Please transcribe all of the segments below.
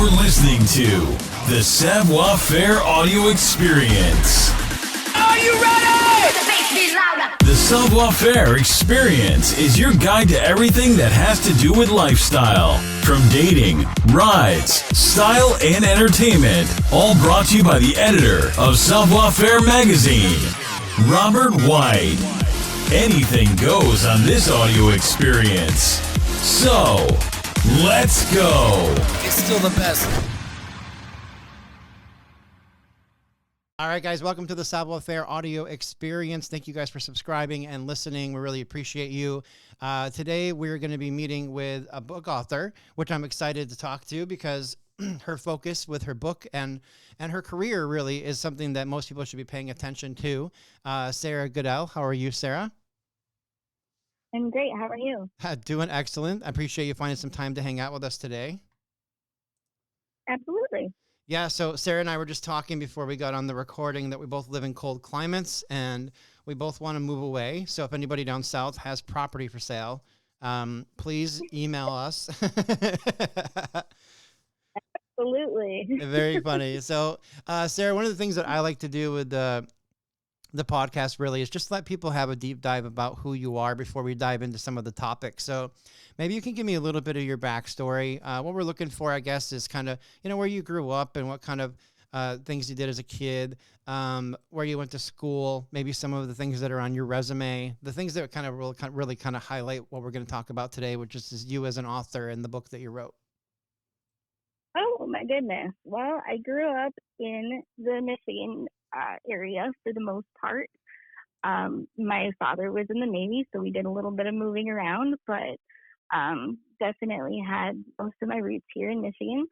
You're listening to the Savoir Faire audio experience. Are you ready? The Savoir Faire experience is your guide to everything that has to do with lifestyle. From dating, rides, style, and entertainment. All brought to you by the editor of Savoir Faire magazine, Robert White. Anything goes on this audio experience. So, let's go. It's still the best. All right, guys, welcome to the Savoir Faire audio experience. Thank you guys for subscribing and listening. We really appreciate you. Today, we're going to be meeting with a book author, which I'm excited to talk to because her focus with her book and her career really is something that most people should be paying attention to. Sara Goodell, how are you, Sara? I'm great. How are you? Doing excellent. I appreciate you finding some time to hang out with us today. Absolutely. Yeah, so Sara and I were just talking before we got on the recording that we both live in cold climates and we both want to move away. So if anybody down south has property for sale, please email us. Absolutely. Very funny. So, Sara, one of the things that I like to do with the podcast really is just let people have a deep dive about who you are before we dive into some of the topics. So maybe you can give me a little bit of your backstory. What we're looking for, I guess, is kind of, where you grew up and what kind of things you did as a kid, where you went to school, maybe some of the things that are on your resume, the things that kind of really kind of highlight what we're going to talk about today, which is you as an author and the book that you wrote. Oh, my goodness. Well, I grew up in the Michigan area for the most part. My father was in the Navy, so we did a little bit of moving around, but definitely had most of my roots here in Michigan.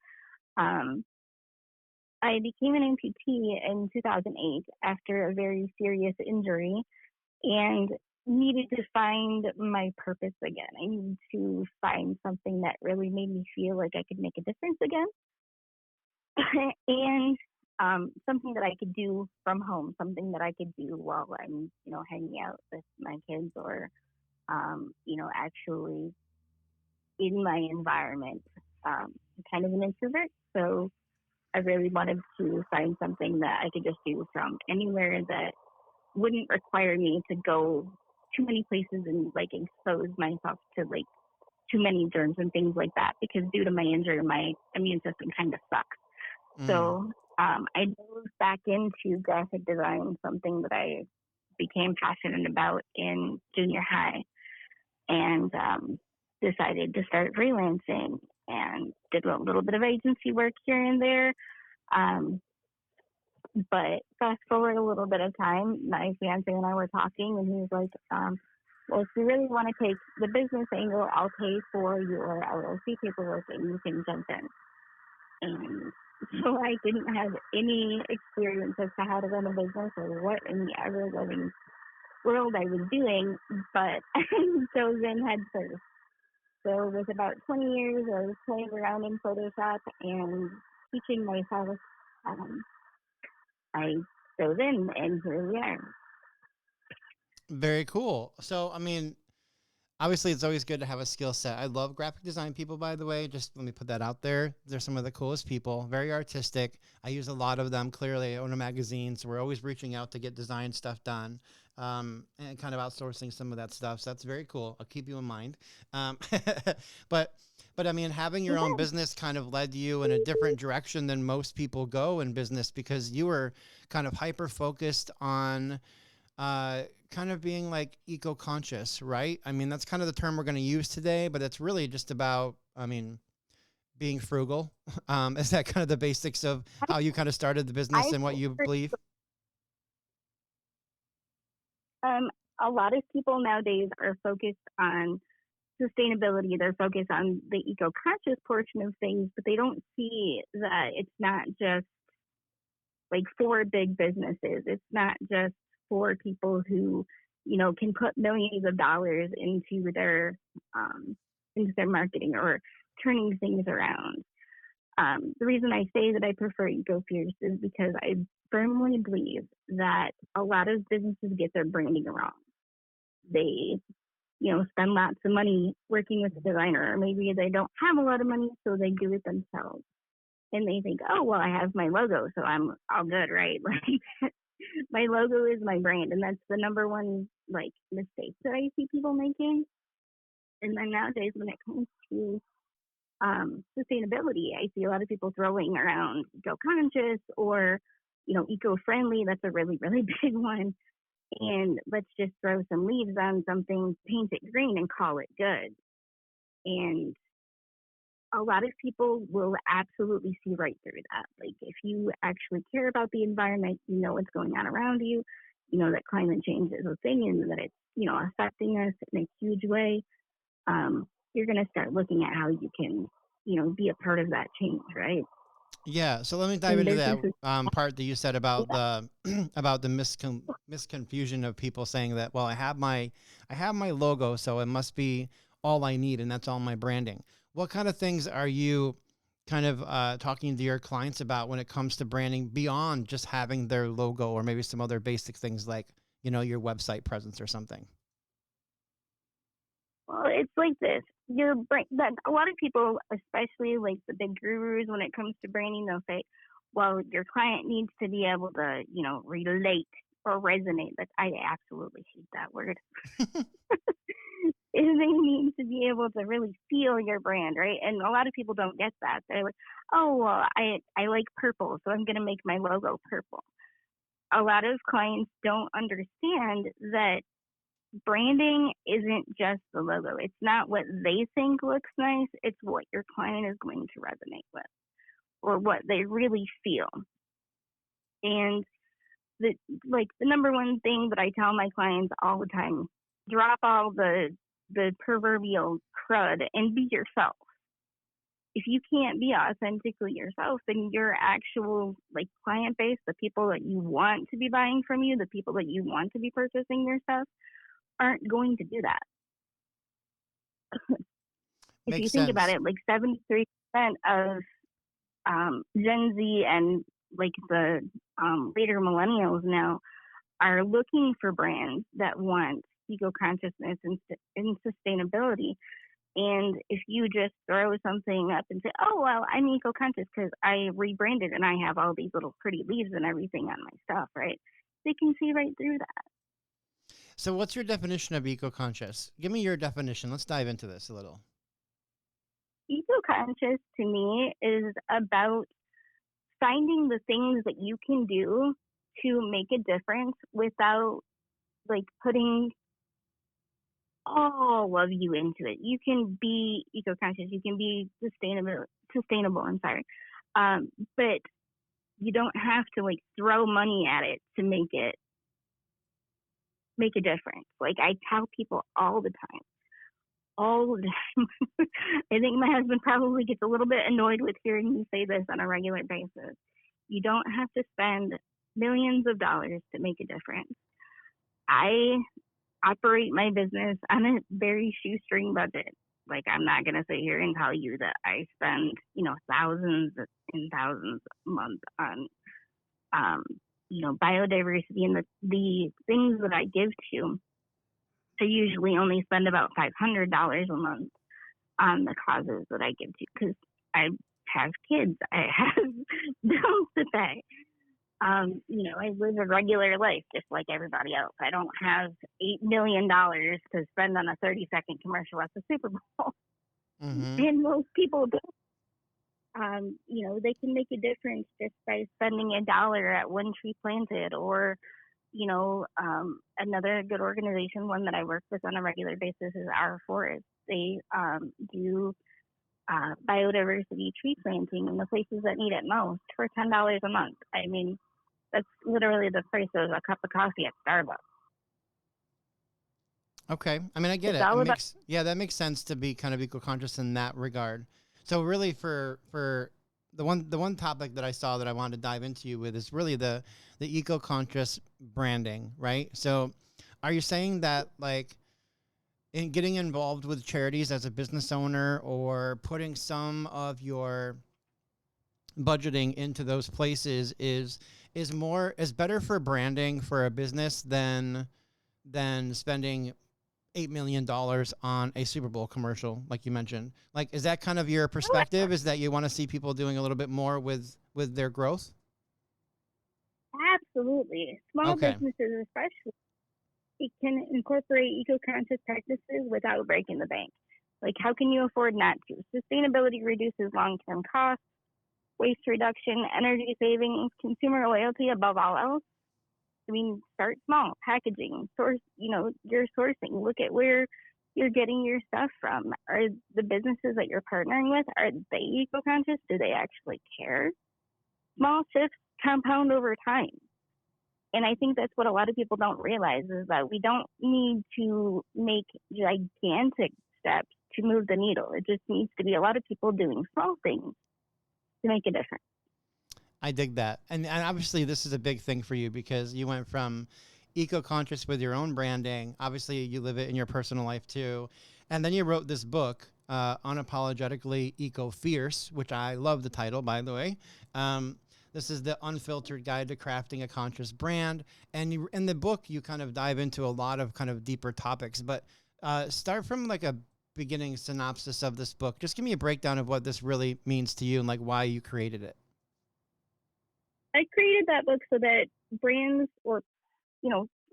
I became an amputee in 2008 after a very serious injury and needed to find my purpose again. I needed to find something that really made me feel like I could make a difference again. And something that I could do from home, something that I could do while I'm, hanging out with my kids or, actually in my environment. I'm kind of an introvert, so I really wanted to find something that I could just do from anywhere that wouldn't require me to go too many places and expose myself to too many germs and things like that, because due to my injury, my immune system kind of sucks. So I dove back into graphic design, something that I became passionate about in junior high, and decided to start freelancing and did a little bit of agency work here and there. But fast forward a little bit of time, my fiance and I were talking, and he was like, well, if you really want to take the business angle, I'll pay for your LLC paperwork and you can jump in. And so I didn't have any experience as to how to run a business or what in the ever-loving world I was doing, but I dove in head first. So with about 20 years of playing around in Photoshop and teaching myself, I dove in, and here we are. Very cool. So, obviously, it's always good to have a skill set. I love graphic design people, by the way. Just let me put that out there. They're some of the coolest people, very artistic. I use a lot of them. Clearly, I own a magazine, so we're always reaching out to get design stuff done and kind of outsourcing some of that stuff. So that's very cool. I'll keep you in mind. But having your own business kind of led you in a different direction than most people go in business, because you were kind of hyper-focused on kind of being eco-conscious, right? That's kind of the term we're going to use today, but it's really just about, being frugal. Is that kind of the basics of how you kind of started the business and what you believe? A lot of people nowadays are focused on sustainability. They're focused on the eco-conscious portion of things, but they don't see that it's not just for big businesses. It's not just for people who, can put millions of dollars into their marketing or turning things around. The reason I say that I prefer Eco-Fierce is because I firmly believe that a lot of businesses get their branding wrong. They, spend lots of money working with a designer, or maybe they don't have a lot of money, so they do it themselves. and they think, oh, well, I have my logo, so I'm all good, right? Like, my logo is my brand, and that's the number one like mistake that I see people making. And then nowadays, when it comes to sustainability, I see a lot of people throwing around eco-conscious or, eco-friendly. That's a really, really big one. And let's just throw some leaves on something, paint it green, and call it good. And a lot of people will absolutely see right through that. Like, if you actually care about the environment, you know what's going on around you, you know that climate change is a thing and that it's, affecting us in a huge way. You're going to start looking at how you can, be a part of that change, right? Yeah. So let me dive And into that businesses, part that you said about yeah. the about the misconfusion of people saying that, well, I have my logo, so it must be all I need, and that's all my branding. What kind of things are you kind of talking to your clients about when it comes to branding beyond just having their logo, or maybe some other basic things like, your website presence or something? Well, it's like this. That a lot of people, especially like the big gurus, when it comes to branding, they'll say, "Well, your client needs to be able to, relate or resonate." But I absolutely hate that word. They need to be able to really feel your brand, right? And a lot of people don't get that. They're like, "Oh, well, I like purple, so I'm going to make my logo purple." A lot of clients don't understand that branding isn't just the logo. It's not what they think looks nice. It's what your client is going to resonate with or what they really feel. And the number one thing that I tell my clients all the time, drop all the proverbial crud and be yourself. If you can't be authentically yourself, then your actual client base, the people that you want to be buying from you, the people that you want to be purchasing your stuff, aren't going to do that. If you Makes think about sense. it, 73% of Gen Z and the later millennials now are looking for brands that want eco-consciousness and sustainability. And if you just throw something up and say, oh, well, I'm eco-conscious because I rebranded and I have all these little pretty leaves and everything on my stuff, right? They can see right through that. So what's your definition of eco-conscious? Give me your definition. Let's dive into this a little. Eco-conscious to me is about finding the things that you can do to make a difference without putting all of you into it. You can be eco-conscious, you can be sustainable, I'm sorry. But you don't have to throw money at it to make a difference. I tell people all the time. I think my husband probably gets a little bit annoyed with hearing me say this on a regular basis. You don't have to spend millions of dollars to make a difference. I operate my business on a very shoestring budget. I'm not going to sit here and tell you that I spend, thousands and thousands a month on, biodiversity and the things that I give to. I usually only spend about $500 a month on the causes that I give to because I have kids, I have bills to pay. I live a regular life just like everybody else. I don't have $8 million to spend on a 30-second commercial at the Super Bowl. Mm-hmm. And most people don't. They can make a difference just by spending $1 at One Tree Planted or another good organization, one that I work with on a regular basis is Our Forest. They do biodiversity tree planting in the places that need it most for $10 a month. I mean, that's literally the price of a cup of coffee at Starbucks. Okay. I mean, I get It's it. all about That makes sense to be kind of eco-conscious in that regard. So really for the one topic that I saw that I wanted to dive into you with is really the eco-conscious branding, right? So are you saying that in getting involved with charities as a business owner or putting some of your budgeting into those places is better for branding for a business than spending $8 million on a Super Bowl commercial, like you mentioned. Like, is that kind of your perspective? Is that you want to see people doing a little bit more with their growth? Absolutely. Small Okay. businesses, especially, it can incorporate eco-conscious practices without breaking the bank. Like, how can you afford not to? Sustainability reduces long-term costs, waste reduction, energy savings, consumer loyalty above all else. I mean, start small, packaging, source, your sourcing. Look at where you're getting your stuff from. Are the businesses that you're partnering with, are they eco-conscious? Do they actually care? Small shifts compound over time. And I think that's what a lot of people don't realize is that we don't need to make gigantic steps to move the needle. It just needs to be a lot of people doing small things to make a difference. I dig that. And obviously this is a big thing for you because you went from eco-conscious with your own branding. Obviously you live it in your personal life too. And then you wrote this book, Unapologetically Eco-Fierce, which I love the title, by the way. This is the Unfiltered Guide to Crafting a Conscious Brand. And in the book, you kind of dive into a lot of kind of deeper topics. But start from like a beginning synopsis of this book. Just give me a breakdown of what this really means to you and like why you created it. I created that book so that brands or,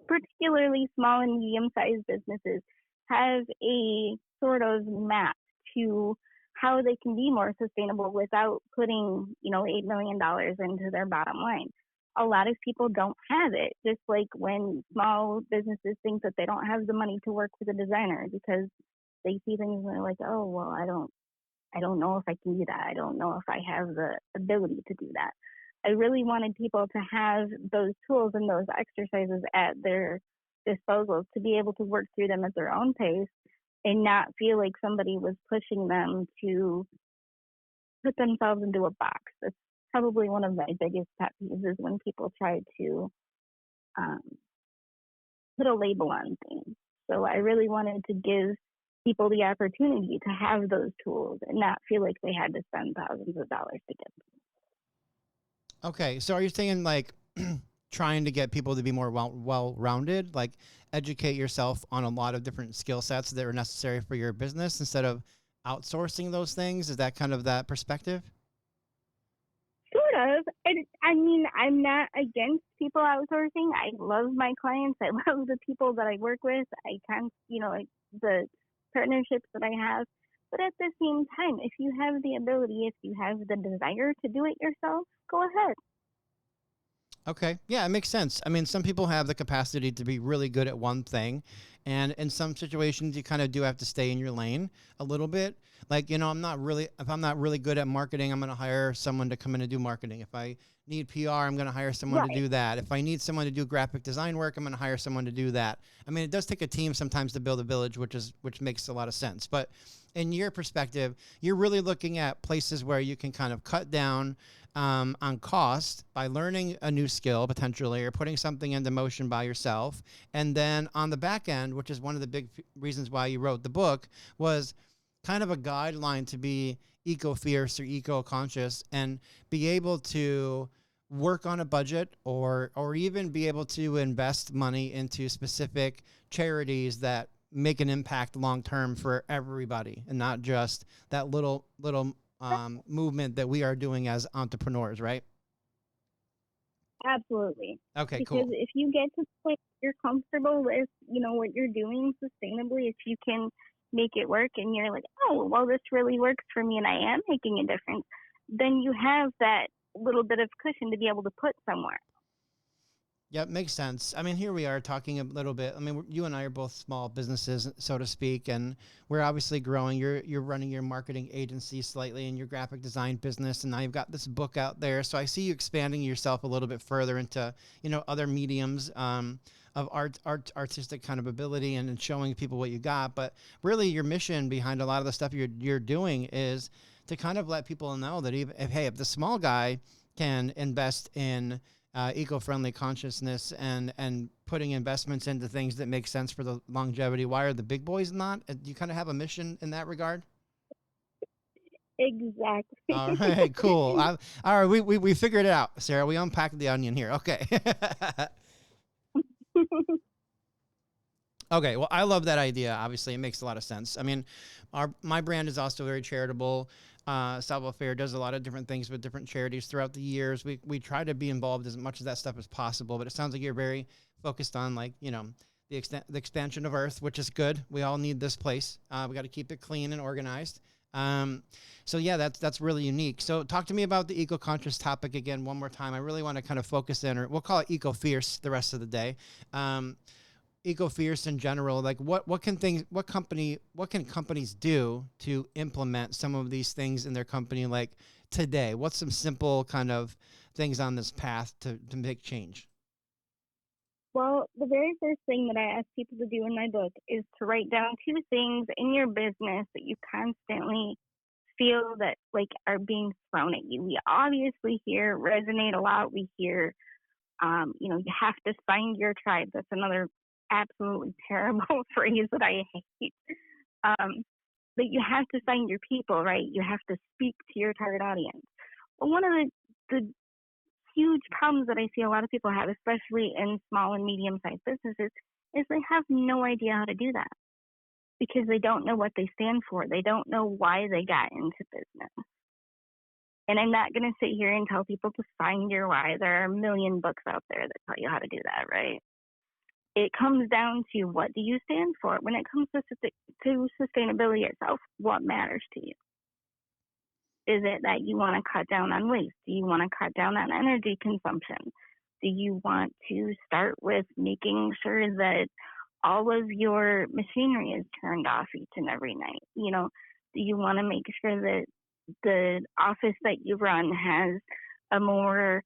particularly small and medium-sized businesses have a sort of map to how they can be more sustainable without putting, $8 million into their bottom line. A lot of people don't have it, just like when small businesses think that they don't have the money to work with a designer because they see things and they're like, oh, well, I don't know if I can do that. I don't know if I have the ability to do that. I really wanted people to have those tools and those exercises at their disposal to be able to work through them at their own pace and not feel like somebody was pushing them to put themselves into a box. That's probably one of my biggest pet peeves is when people try to put a label on things. So I really wanted to give people the opportunity to have those tools and not feel like they had to spend thousands of dollars to get them. Okay. So are you saying like trying to get people to be more well-rounded, like educate yourself on a lot of different skill sets that are necessary for your business instead of outsourcing those things? Is that kind of that perspective? Sort of. I mean, I'm not against people outsourcing. I love my clients. I love the people that I work with. The partnerships that I have. But at the same time, if you have the ability, if you have the desire to do it yourself, go ahead. Okay. Yeah, it makes sense. I mean, some people have the capacity to be really good at one thing. And in some situations, you kind of do have to stay in your lane a little bit. Like, if I'm not really good at marketing, I'm going to hire someone to come in and do marketing. If I need PR, I'm going to hire someone to do that. If I need someone to do graphic design work, I'm going to hire someone to do that. I mean, it does take a team sometimes to build a village, which makes a lot of sense. But in your perspective, you're really looking at places where you can kind of cut down on cost by learning a new skill potentially or putting something into motion by yourself. And then on the back end, which is one of the big reasons why you wrote the book, was kind of a guideline to be eco-fierce or eco-conscious and be able to work on a budget or even be able to invest money into specific charities that make an impact long-term for everybody and not just that little movement that we are doing as entrepreneurs, right? Absolutely. Okay, because cool. if you get to the point you're comfortable with, what you're doing sustainably, if you can make it work and you're like, oh, well, this really works for me and I am making a difference, then you have that little bit of cushion to be able to put somewhere. Yep, makes sense. I mean, here we are talking a little bit. I mean, you and I are both small businesses, so to speak, and we're obviously growing. You're running your marketing agency slightly in your graphic design business, and now you've got this book out there. So I see you expanding yourself a little bit further into, other mediums of artistic kind of ability and showing people what you got. But really, your mission behind a lot of the stuff you're doing is to kind of let people know that if the small guy can invest in eco-friendly consciousness and putting investments into things that make sense for the longevity, why are the big boys not? Do you kind of have a mission in that regard? Exactly. All right, cool. All right, we figured it out, Sarah. We unpacked the onion here. Okay. Okay, well, I love that idea. Obviously, it makes a lot of sense. I mean, my brand is also very charitable. Salvo Fair does a lot of different things with different charities throughout the years. We try to be involved as much of that stuff as possible, but it sounds like you're very focused on, like, the expansion of Earth, which is good. We all need this place. We got to keep it clean and organized. So yeah, that's really unique. So talk to me about the eco-conscious topic again one more time. I really want to kind of focus in, or we'll call it Eco-Fierce the rest of the day. Eco-Fierce in general, like what can companies do to implement some of these things in their company, like today? What's some simple kind of things on this path to make change? Well, the very first thing that I ask people to do in my book is to write down 2 things in your business that you constantly feel that like are being thrown at you. We obviously hear resonate a lot. We hear, you have to find your tribe. That's another absolutely terrible phrase that I hate. But you have to find your people, right? You have to speak to your target audience. But one of the huge problems that I see a lot of people have, especially in small and medium-sized businesses, is they have no idea how to do that because they don't know what they stand for. They don't know why they got into business. And I'm not going to sit here and tell people to find your why. There are a million books out there that tell you how to do that, right? It comes down to, what do you stand for? When it comes to sustainability itself, what matters to you? Is it that you want to cut down on waste? Do you want to cut down on energy consumption? Do you want to start with making sure that all of your machinery is turned off each and every night? Do you want to make sure that the office that you run has a more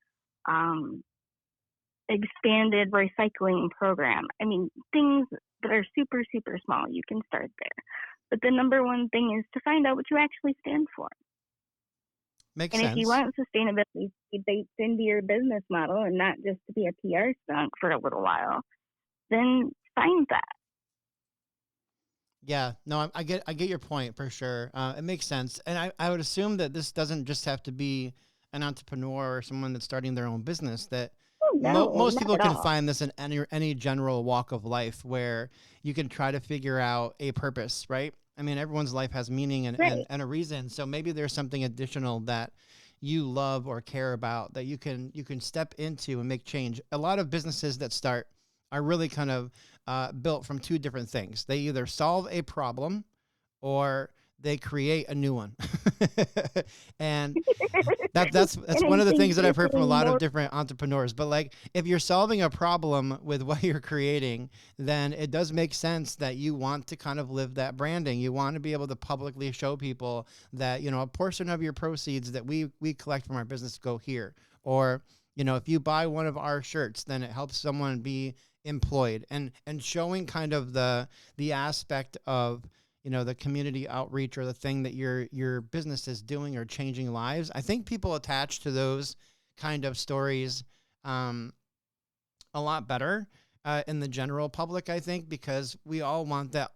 expanded recycling program? I mean, things that are super, super small, you can start there. But the number one thing is to find out what you actually stand for. Makes and sense. If you want sustainability to be baked into your business model and not just to be a PR stunt for a little while, then find that. Yeah, no, I get your point for sure. It makes sense. And I would assume that this doesn't just have to be an entrepreneur or someone that's starting their own business, that No, most not people at can all. find this in any general walk of life where you can try to figure out a purpose, right? I mean, everyone's life has meaning Right. and a reason. So maybe there's something additional that you love or care about that you can step into and make change. A lot of businesses that start are really kind of built from 2 different things. They either solve a problem or they create a new one. And that's And one I of the think things that you're I've heard from a doing lot of more. different entrepreneurs. But like, if you're solving a problem with what you're creating, then it does make sense that you want to kind of live that branding. You want to be able to publicly show people that, a portion of your proceeds that we collect from our business go here. Or, if you buy one of our shirts, then it helps someone be employed, and showing kind of the aspect of, the community outreach, or the thing that your business is doing or changing lives. I think people attach to those kind of stories a lot better in the general public, I think, because we all want that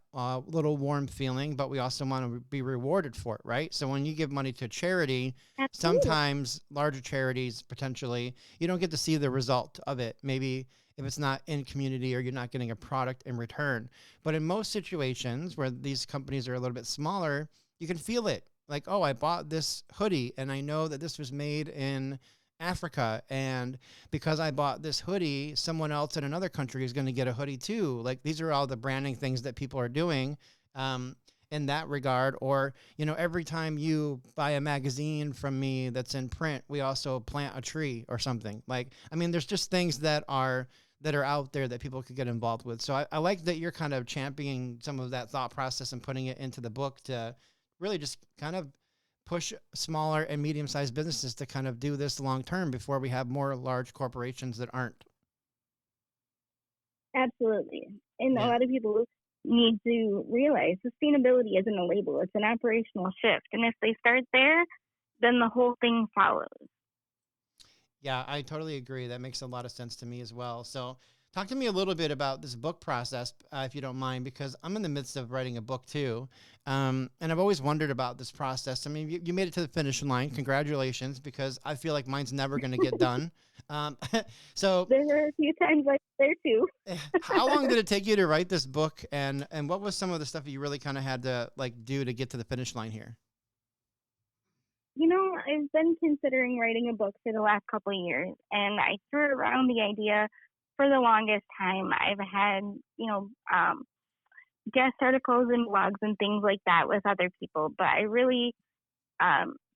little warm feeling, but we also want to be rewarded for it, right? So when you give money to charity, Absolutely. sometimes larger charities, potentially, you don't get to see the result of it. Maybe if it's not in community, or you're not getting a product in return. But in most situations where these companies are a little bit smaller, you can feel it. Like, oh, I bought this hoodie and I know that this was made in Africa, and because I bought this hoodie, someone else in another country is going to get a hoodie too. Like, these are all the branding things that people are doing in that regard. Or, every time you buy a magazine from me that's in print, we also plant a tree or something. Like, I mean, there's just things that are out there that people could get involved with. So I like that you're kind of championing some of that thought process and putting it into the book to really just kind of push smaller and medium-sized businesses to kind of do this long term before we have more large corporations that aren't. Absolutely. And a Yeah. lot of people need to realize sustainability isn't a label, it's an operational shift. And if they start there, then the whole thing follows. Yeah, I totally agree. That makes a lot of sense to me as well. So talk to me a little bit about this book process, if you don't mind, because I'm in the midst of writing a book too. And I've always wondered about this process. I mean, you made it to the finish line. Congratulations, because I feel like mine's never going to get done. Um, so There were a few times like there too. how long did it take you to write this book, and what was some of the stuff you really kind of had to like do to get to the finish line here? I've been considering writing a book for the last couple of years, and I threw around the idea for the longest time. I've had, guest articles and blogs and things like that with other people, but I really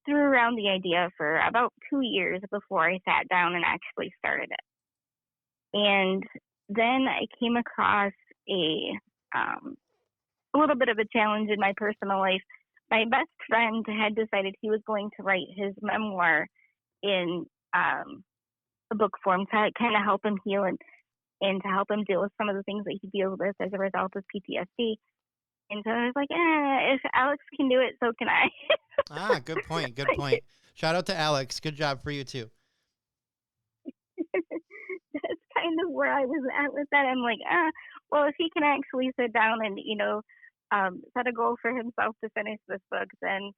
threw around the idea for about 2 years before I sat down and actually started it. And then I came across a little bit of a challenge in my personal life. My best friend had decided he was going to write his memoir in a book form to kind of help him heal and to help him deal with some of the things that he deals with as a result of PTSD. And so I was like, if Alex can do it, so can I. Good point. Good point. Shout out to Alex. Good job for you too. That's kind of where I was at with that. I'm like, well, if he can actually sit down and, set a goal for himself to finish this book, then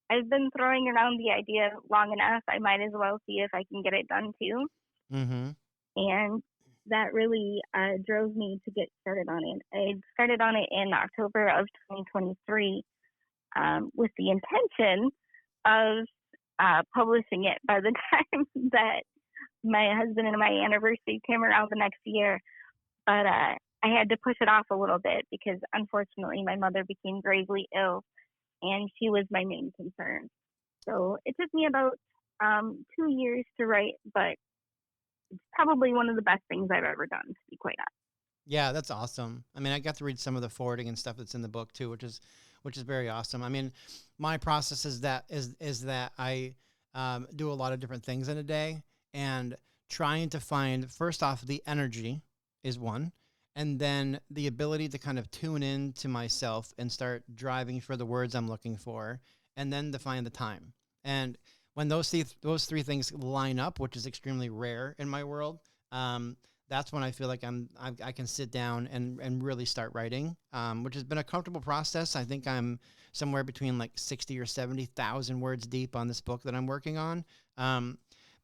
I've been throwing around the idea long enough. I might as well see if I can get it done too. Mm-hmm. And that really drove me to get started on it. I started on it in October of 2023 with the intention of publishing it by the time that my husband and my anniversary came around the next year. But I had to push it off a little bit because unfortunately my mother became gravely ill and she was my main concern. So it took me about 2 years to write, but it's probably one of the best things I've ever done, to be quite honest. Yeah, that's awesome. I mean, I got to read some of the forwarding and stuff that's in the book too, which is very awesome. I mean, my process is that I do a lot of different things in a day, and trying to find, first off, the energy is one, and then the ability to kind of tune in to myself and start driving for the words I'm looking for, and then to find the time. And when those three things line up, which is extremely rare in my world, that's when I feel like I can sit down and really start writing, which has been a comfortable process. I think I'm somewhere between like 60 or 70,000 words deep on this book that I'm working on.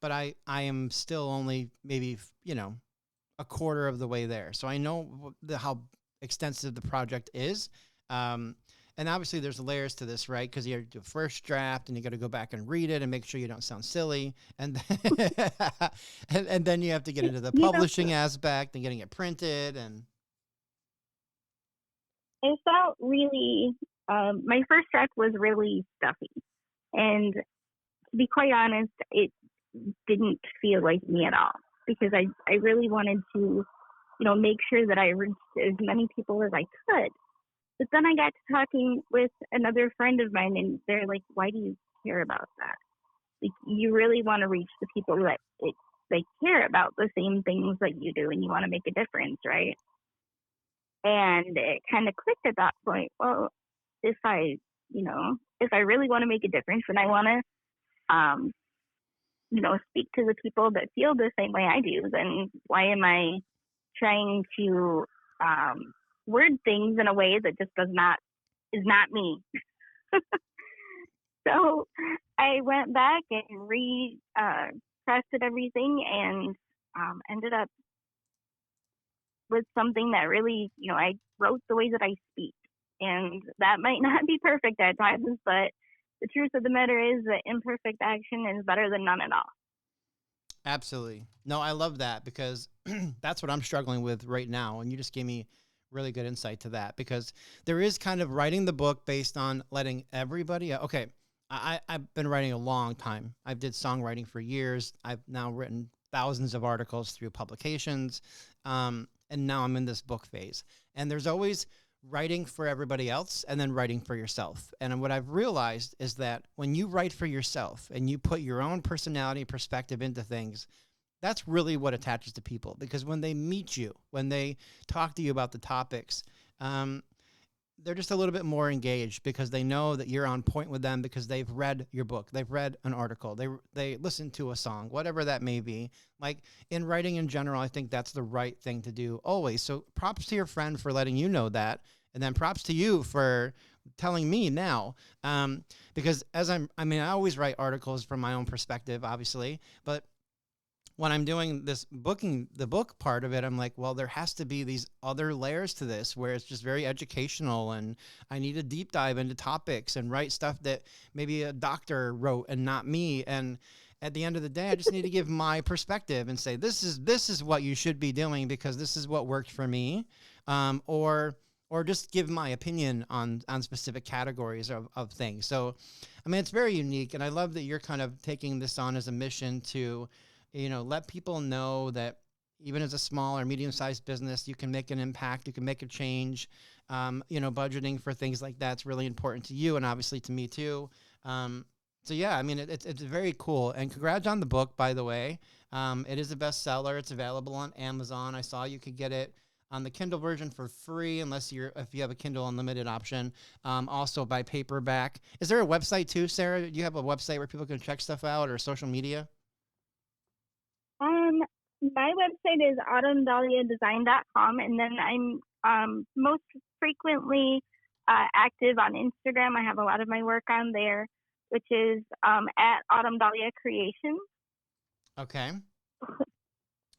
But I am still only maybe, a quarter of the way there. So I know how extensive the project is. And obviously there's layers to this, right? Because you have to do a first draft and you got to go back and read it and make sure you don't sound silly. And then, and then you have to get into the publishing aspect and getting it printed. And it felt really, my first draft was really stuffy. And to be quite honest, it didn't feel like me at all, because I really wanted to, make sure that I reached as many people as I could. But then I got to talking with another friend of mine, and they're like, why do you care about that? Like, you really want to reach the people that they care about the same things that you do, and you want to make a difference, right? And it kind of clicked at that point. Well, if I really want to make a difference, and I want to, speak to the people that feel the same way I do, then why am I trying to word things in a way that just is not me? So I went back and crafted everything, and ended up with something that really, I wrote the way that I speak, and that might not be perfect at times, but the truth of the matter is that imperfect action is better than none at all. Absolutely. No, I love that, because that's what I'm struggling with right now. And you just gave me really good insight to that, because there is kind of writing the book based on letting everybody, okay, I've been writing a long time. I did songwriting for years. I've now written thousands of articles through publications. And now I'm in this book phase, and there's always writing for everybody else and then writing for yourself. And what I've realized is that when you write for yourself and you put your own personality perspective into things, that's really what attaches to people, because when they meet you, when they talk to you about the topics, they're just a little bit more engaged, because they know that you're on point with them, because they've read your book, they've read an article, they listen to a song, whatever that may be. Like, in writing in general, I think that's the right thing to do always. So props to your friend for letting you know that, and then props to you for telling me now, because I always write articles from my own perspective, obviously, but when I'm doing this booking the book part of it, I'm like, well, there has to be these other layers to this where it's just very educational, and I need to deep dive into topics and write stuff that maybe a doctor wrote and not me. And at the end of the day, I just need to give my perspective and say, this is what you should be doing because this is what worked for me. Or just give my opinion on specific categories of things. So, I mean, it's very unique. And I love that you're kind of taking this on as a mission to, let people know that even as a small or medium-sized business, you can make an impact, you can make a change. Budgeting for things like that's really important to you and obviously to me too. So yeah, I mean, it's very cool. And congrats on the book, by the way. It is a bestseller. It's available on Amazon. I saw you could get it on the Kindle version for free, if you have a Kindle Unlimited option. Also by paperback. Is there a website too, Sarah? Do you have a website where people can check stuff out, or social media? My website is autumndaliadesign.com, and then I'm most frequently active on Instagram. I have a lot of my work on there, which is at Autumn Dahlia Creations. Okay.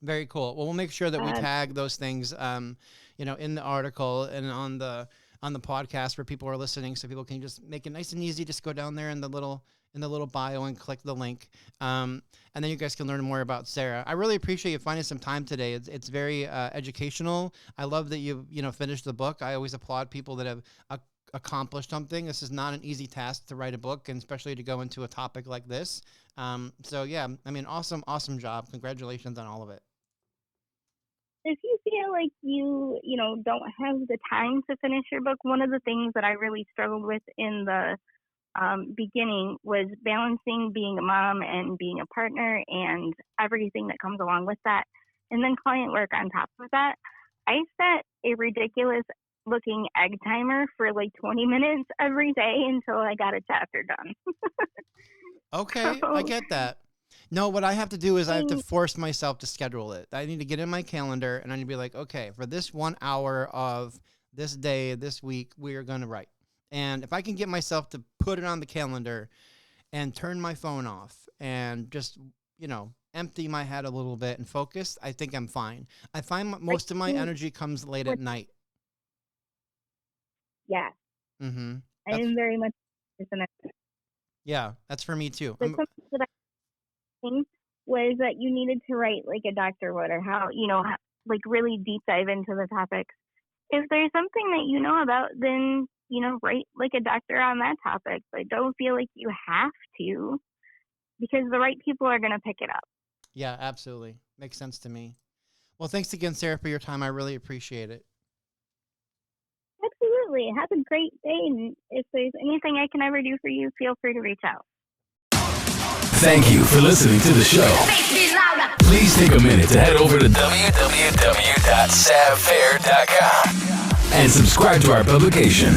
Very cool. Well, we'll make sure that we tag those things, in the article and on the podcast where people are listening, so people can just make it nice and easy. Just go down there in the little bio and click the link, and then you guys can learn more about Sarah. I really appreciate you finding some time today. It's very educational. I love that you finished the book. I always applaud people that have accomplished something. This is not an easy task to write a book, and especially to go into a topic like this. So yeah, I mean, awesome job. Congratulations on all of it. If you feel like you don't have the time to finish your book, one of the things that I really struggled with in the beginning was balancing being a mom and being a partner and everything that comes along with that, and then client work on top of that. I set a ridiculous looking egg timer for like 20 minutes every day until I got a chapter done. Okay, So, I get that. No, what I have to do is I have to force myself to schedule it. I need to get in my calendar and I need to be like, okay, for this 1 hour of this day, this week, we are going to write. And if I can get myself to put it on the calendar and turn my phone off and just, empty my head a little bit and focus, I think I'm fine. I find most of my energy comes late at night. Yeah. Mm-hmm. I am very much. Yeah, that's for me too. But something that I think was that you needed to write like a doctor would, or how, like really deep dive into the topics. If there's something that you know about, then, write like a doctor on that topic, but don't feel like you have to, because the right people are going to pick it up. Yeah, absolutely. Makes sense to me. Well, thanks again, Sarah, for your time. I really appreciate it. Absolutely. Have a great day. And if there's anything I can ever do for you, feel free to reach out. Thank you for listening to the show. Please take a minute to head over to www.savfair.com and subscribe to our publication.